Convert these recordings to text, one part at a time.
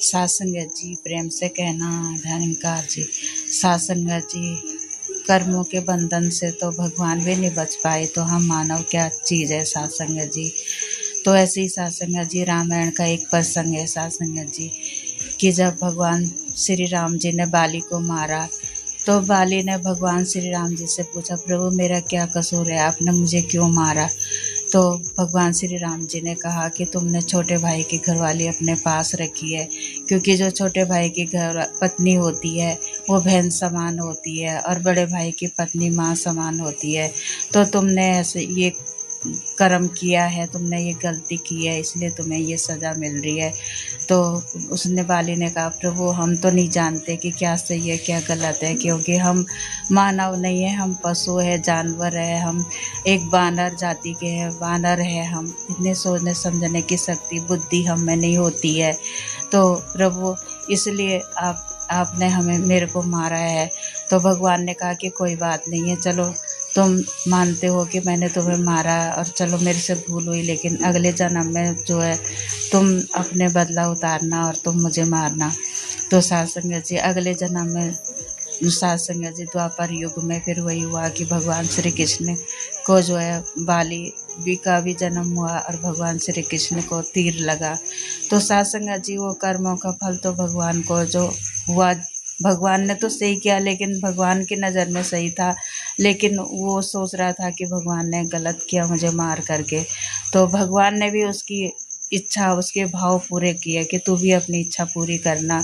साध संगत जी, प्रेम से कहना धन्यकार जी। साध संगत जी, कर्मों के बंधन से तो भगवान भी नहीं बच पाए, तो हम मानव क्या चीज़ है साध संगत जी। तो ऐसे ही साध संगत जी, रामायण का एक प्रसंग है साध संगत जी, कि जब भगवान श्री राम जी ने बाली को मारा, तो बाली ने भगवान श्री राम जी से पूछा, प्रभु मेरा क्या कसूर है, आपने मुझे क्यों मारा। तो भगवान श्री राम जी ने कहा कि तुमने छोटे भाई की घरवाली अपने पास रखी है, क्योंकि जो छोटे भाई की घर पत्नी होती है वो बहन समान होती है, और बड़े भाई की पत्नी माँ समान होती है। तो तुमने ऐसे ये कर्म किया है, तुमने ये गलती की है, इसलिए तुम्हें ये सज़ा मिल रही है। तो उसने बाली ने कहा, प्रभु हम तो नहीं जानते कि क्या सही है क्या गलत है, क्योंकि हम मानव नहीं है, हम पशु है, जानवर है, हम एक बानर जाति के हैं, वानर है हम, इतने सोचने समझने की शक्ति बुद्धि हम में नहीं होती है। तो प्रभु इसलिए आपने हमें मेरे को मारा है। तो भगवान ने कहा कि कोई बात नहीं है, चलो तुम मानते हो कि मैंने तुम्हें मारा, और चलो मेरे से भूल हुई, लेकिन अगले जन्म में जो है तुम अपने बदला उतारना और तुम मुझे मारना। तो साध संगत जी, अगले जन्म में साध संगत जी द्वापर युग में फिर वही हुआ कि भगवान श्री कृष्ण को जो है बाली का भी जन्म हुआ, और भगवान श्री कृष्ण को तीर लगा। तो साध संगत जी, वो कर्मों का फल तो भगवान को जो हुआ, भगवान ने तो सही किया, लेकिन भगवान की नज़र में सही था, लेकिन वो सोच रहा था कि भगवान ने गलत किया मुझे मार करके। तो भगवान ने भी उसकी इच्छा, उसके भाव पूरे किए कि तू भी अपनी इच्छा पूरी करना,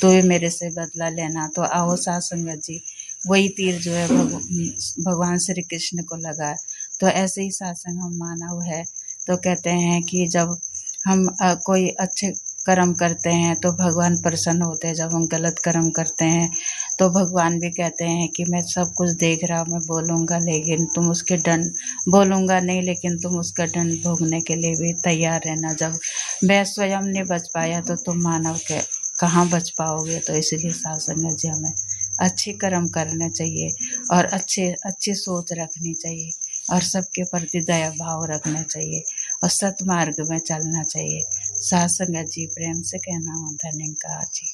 तू भी मेरे से बदला लेना। तो आओ साध संगत जी, वही तीर जो है भगवान श्री कृष्ण को लगा। तो ऐसे ही सत्संग हम मानव है, तो कहते हैं कि जब हम कोई अच्छे कर्म करते हैं तो भगवान प्रसन्न होते हैं, जब हम गलत कर्म करते हैं तो भगवान भी कहते हैं कि मैं सब कुछ देख रहा हूँ, मैं बोलूँगा लेकिन तुम उसके दंड, बोलूँगा नहीं लेकिन तुम उसका दंड भोगने के लिए भी तैयार रहना। जब मैं स्वयं नहीं बच पाया तो तुम मानव के कहाँ बच पाओगे। तो इसीलिए साध संगत जी, हमें अच्छे कर्म करने चाहिए और अच्छी सोच रखनी चाहिए, और सबके प्रति दया भाव रखना चाहिए, और सतमार्ग में चलना चाहिए। साध संगत जी, प्रेम से कहना धन्यकार जी।